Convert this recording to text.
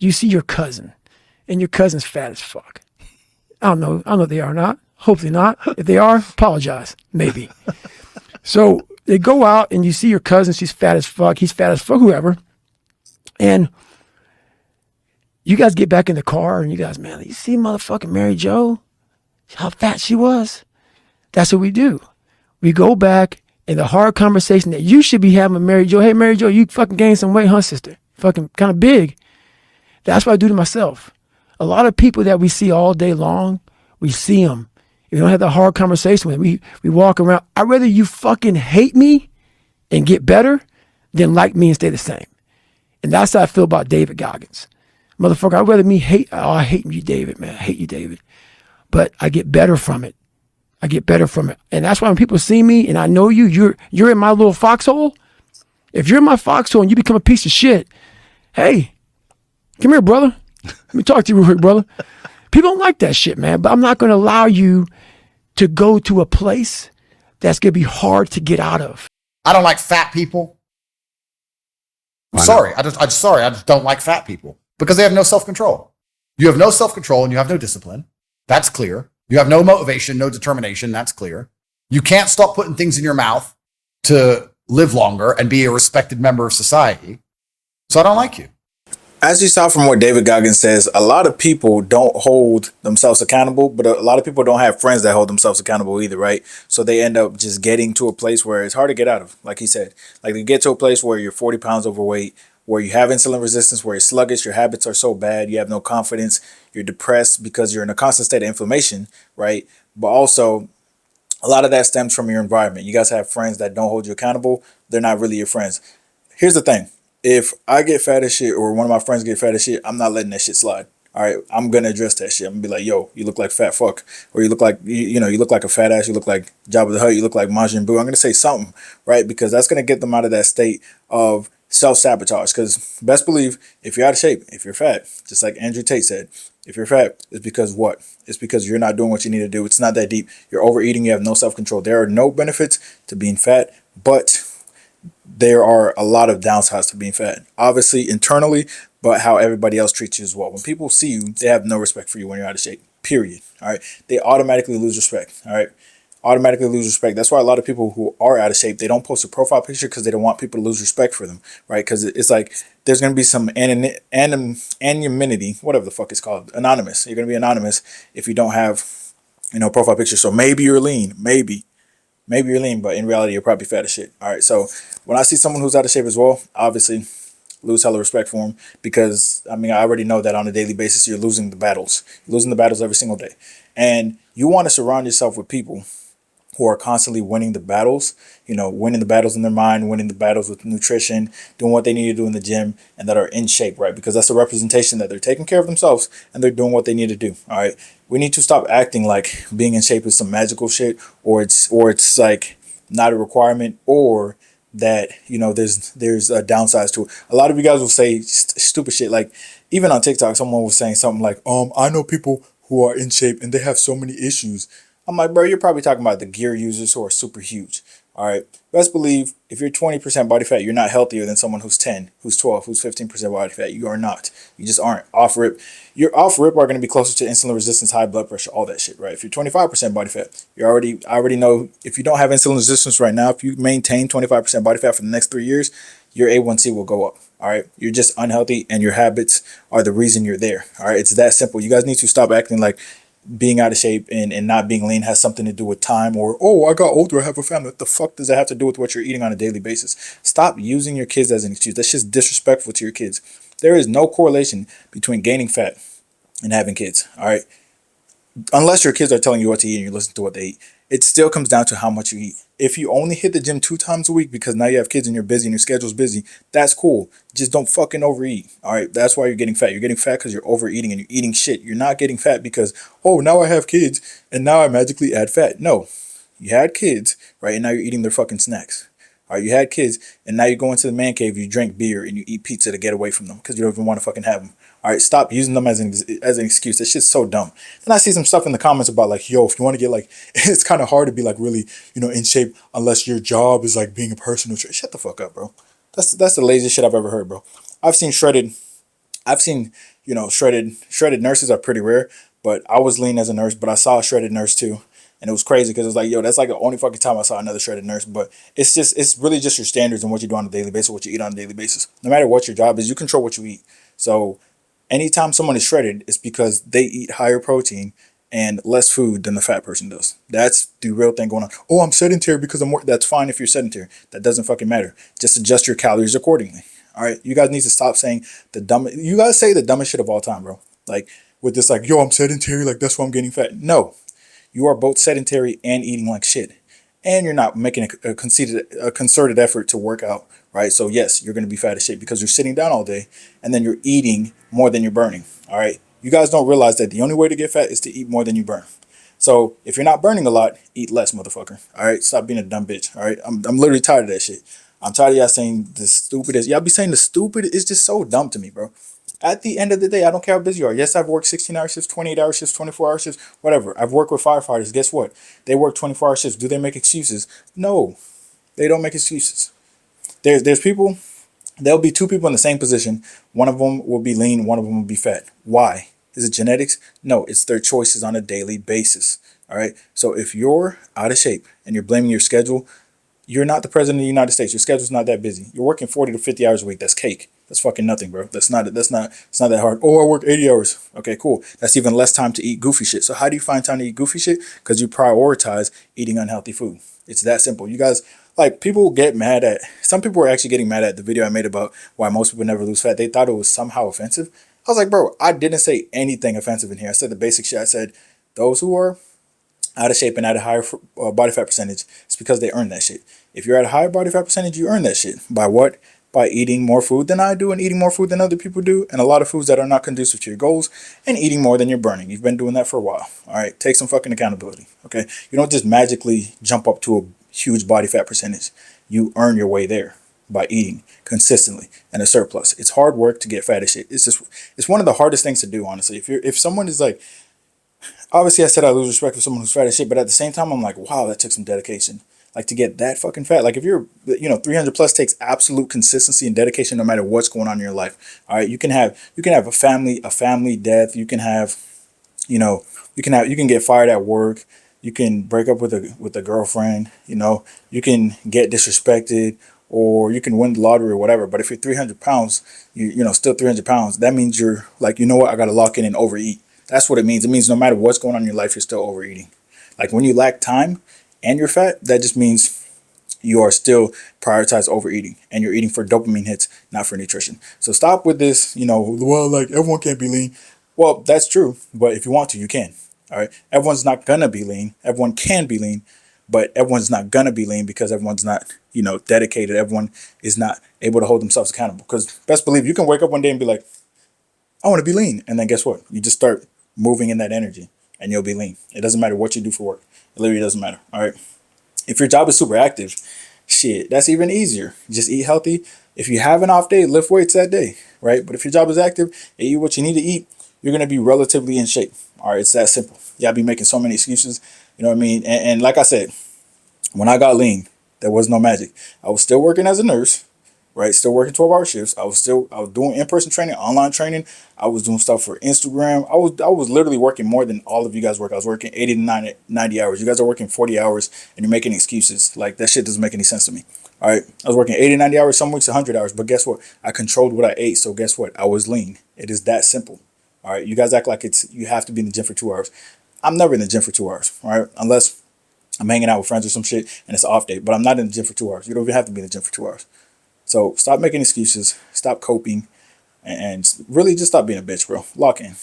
you see your cousin, and your cousin's fat as fuck. I don't know if they are or not. Hopefully not. If they are, apologize. Maybe. So they go out and you see your cousin, she's fat as fuck, he's fat as fuck, whoever. And you guys get back in the car and you guys, man, you see motherfucking Mary Jo? How fat she was? That's what we do. We go back in the hard conversation that you should be having with Mary Jo. Hey, Mary Jo, you fucking gained some weight, huh, sister? Fucking kind of big. That's what I do to myself. A lot of people that we see all day long, we see them. We don't have that hard conversation with them. We walk around. I'd rather you fucking hate me and get better than like me and stay the same. And that's how I feel about David Goggins. Motherfucker, I'd rather me hate, oh, I hate you, David, man. I hate you, David. But I get better from it. I get better from it. And that's why when people see me and I know you, you're in my little foxhole. If you're in my foxhole and you become a piece of shit, hey, come here, brother. Let me talk to you real quick, brother. People don't like that shit, man. But I'm not going to allow you to go to a place that's going to be hard to get out of. I don't like fat people. I'm sorry. I just don't like fat people because they have no self-control. You have no self-control and you have no discipline. That's clear. You have no motivation, no determination. That's clear. You can't stop putting things in your mouth to live longer and be a respected member of society. So I don't like you. As you saw from what David Goggins says, a lot of people don't hold themselves accountable, but a lot of people don't have friends that hold themselves accountable either, right? So they end up just getting to a place where it's hard to get out of, like he said. Like you get to a place where you're 40 pounds overweight, where you have insulin resistance, where you're sluggish, your habits are so bad, you have no confidence, you're depressed because you're in a constant state of inflammation, right? But also, a lot of that stems from your environment. You guys have friends that don't hold you accountable. They're not really your friends. Here's the thing. If I get fat as shit or one of my friends get fat as shit, I'm not letting that shit slide. All right, I'm going to address that shit. I'm going to be like, yo, you look like fat fuck. Or you look like, you look like a fat ass. You look like Jabba the Hutt. You look like Majin Buu. I'm going to say something, right? Because that's going to get them out of that state of self-sabotage. Because best believe, if you're out of shape, if you're fat, just like Andrew Tate said, if you're fat, it's because what? It's because you're not doing what you need to do. It's not that deep. You're overeating. You have no self-control. There are no benefits to being fat, but there are a lot of downsides to being fat. Obviously, internally, but how everybody else treats you as well. When people see you, they have no respect for you when you're out of shape, period. All right. They automatically lose respect. All right. Automatically lose respect. That's why a lot of people who are out of shape, they don't post a profile picture because they don't want people to lose respect for them. Right. Because it's like there's going to be some anonymity, whatever the fuck it's called, anonymous. You're going to be anonymous if you don't have, profile picture. So maybe you're lean. Maybe you're lean, but in reality, you're probably fat as shit. All right. So when I see someone who's out of shape as well, obviously lose hella respect for him because, I already know that on a daily basis, you're losing the battles. You're losing the battles every single day. And you want to surround yourself with people who are constantly winning the battles, winning the battles in their mind, winning the battles with nutrition, doing what they need to do in the gym, and that are in shape, right? Because that's a representation that they're taking care of themselves and they're doing what they need to do. All right. We need to stop acting like being in shape is some magical shit, or it's like not a requirement, or that, there's a downsides to it. A lot of you guys will say stupid shit. Like even on TikTok, someone was saying something like, I know people who are in shape and they have so many issues. I'm like, bro, you're probably talking about the gear users who are super huge. All right. Best believe if you're 20% body fat, you're not healthier than someone who's 10, who's 12, who's 15% body fat. You are not. You just aren't. Off rip. Your off rip are going to be closer to insulin resistance, high blood pressure, all that shit, right? If you're 25% body fat, I already know if you don't have insulin resistance right now, if you maintain 25% body fat for the next 3 years, your A1C will go up. All right. You're just unhealthy and your habits are the reason you're there. All right. It's that simple. You guys need to stop acting like being out of shape and not being lean has something to do with time or, I got older, I have a family. What the fuck does that have to do with what you're eating on a daily basis? Stop using your kids as an excuse. That's just disrespectful to your kids. There is no correlation between gaining fat and having kids. All right. Unless your kids are telling you what to eat and you listen to what they eat. It still comes down to how much you eat. If you only hit the gym 2 times a week because now you have kids and you're busy and your schedule's busy, that's cool. Just don't fucking overeat. All right. That's why you're getting fat. You're getting fat because you're overeating and you're eating shit. You're not getting fat because, now I have kids and now I magically add fat. No, you had kids, right? And now you're eating their fucking snacks. All right. You had kids and now you go into the man cave, you drink beer and you eat pizza to get away from them because you don't even want to fucking have them. All right, stop using them as an excuse. That shit's so dumb. And I see some stuff in the comments about like, yo, if you want to get like, it's kind of hard to be like really, in shape unless your job is like being a personal trainer. Shut the fuck up, bro. That's the laziest shit I've ever heard, bro. I've seen shredded I've seen, shredded nurses are pretty rare, but I was lean as a nurse, but I saw a shredded nurse too. And it was crazy because it was like, yo, that's like the only fucking time I saw another shredded nurse. But it's really just your standards and what you do on a daily basis, what you eat on a daily basis. No matter what your job is, you control what you eat. So anytime someone is shredded, it's because they eat higher protein and less food than the fat person does. That's the real thing going on. Oh, I'm sedentary because I'm. That's fine if you're sedentary. That doesn't fucking matter. Just adjust your calories accordingly. All right, you guys need to stop saying the dumb. You guys say the dumbest shit of all time, bro. Like with this, like, yo, I'm sedentary. Like that's why I'm getting fat. No, you are both sedentary and eating like shit, and you're not making a concerted effort to work out, right? So yes, you're going to be fat as shit because you're sitting down all day, and then you're eating more than you're burning. All right, you guys don't realize that the only way to get fat is to eat more than you burn. So if you're not burning a lot, eat less, motherfucker. All right, stop being a dumb bitch. All right, I'm literally tired of that shit. I'm tired of y'all saying the stupidest. Y'all be saying the stupid. It's just so dumb to me, bro. At the end of the day, I don't care how busy you are. Yes, I've worked 16-hour shifts, 28-hour shifts, 24-hour shifts, whatever. I've worked with firefighters. Guess what? They work 24-hour shifts. Do they make excuses? No, they don't make excuses. There's people, there'll be two people in the same position. One of them will be lean, one of them will be fat. Why? Is it genetics? No, it's their choices on a daily basis. All right. So if you're out of shape and you're blaming your schedule, you're not the president of the United States. Your schedule's not that busy. You're working 40 to 50 hours a week. That's cake. That's fucking nothing, bro. It's not that hard. Oh, I work 80 hours. Okay, cool. That's even less time to eat goofy shit. So how do you find time to eat goofy shit? Because you prioritize eating unhealthy food. It's that simple. You guys, like, people get mad at, some people were actually getting mad at the video I made about why most people never lose fat. They thought it was somehow offensive. I was like, bro, I didn't say anything offensive in here. I said the basic shit. I said, those who are out of shape and at a higher body fat percentage, it's because they earn that shit. If you're at a higher body fat percentage, you earn that shit. By what? By eating more food than I do and eating more food than other people do, and a lot of foods that are not conducive to your goals, and eating more than you're burning. You've been doing that for a while. All right, take some fucking accountability. Okay, you don't just magically jump up to a huge body fat percentage. You earn your way there by eating consistently and a surplus. It's hard work to get fat as shit. It's one of the hardest things to do, honestly. If someone is like, obviously I said I lose respect for someone who's fat as shit, but at the same time I'm like, wow, that took some dedication. Like to get that fucking fat. Like if you're, 300 plus takes absolute consistency and dedication no matter what's going on in your life. All right, you can have a family death. You can have, you can get fired at work. You can break up with a girlfriend. You can get disrespected, or you can win the lottery or whatever. But if you're 300 pounds, still 300 pounds, that means you're like, you know what, I got to lock in and overeat. That's what it means. It means no matter what's going on in your life, you're still overeating. Like when you lack time and you're fat, that just means you are still prioritize overeating and you're eating for dopamine hits, not for nutrition. So stop with this, well, like everyone can't be lean. Well, that's true, but if you want to, you can. All right. Everyone's not gonna be lean. Everyone can be lean, but everyone's not gonna be lean because everyone's not, dedicated. Everyone is not able to hold themselves accountable. Because best believe you can wake up one day and be like, I want to be lean. And then guess what? You just start moving in that energy and you'll be lean. It doesn't matter what you do for work. It literally doesn't matter. All right. If your job is super active, shit, that's even easier. Just eat healthy. If you have an off day, lift weights that day, right? But if your job is active and you eat what you need to eat, you're going to be relatively in shape. All right. It's that simple. Y'all be making so many excuses. You know what I mean? And like I said, when I got lean, there was no magic. I was still working as a nurse, right? Still working 12-hour shifts. I was doing in-person training, online training. I was doing stuff for Instagram. I was literally working more than all of you guys work. I was working 80 to 90 hours. You guys are working 40 hours and you're making excuses. Like that shit doesn't make any sense to me. All right. I was working 80, 90 hours, some weeks 100 hours, but guess what? I controlled what I ate. So guess what? I was lean. It is that simple. All right. You guys act like you have to be in the gym for 2 hours. I'm never in the gym for 2 hours. All right. Unless I'm hanging out with friends or some shit and it's an off day, but I'm not in the gym for 2 hours. You don't even have to be in the gym for 2 hours. So stop making excuses, stop coping, and really just stop being a bitch, bro. Lock in.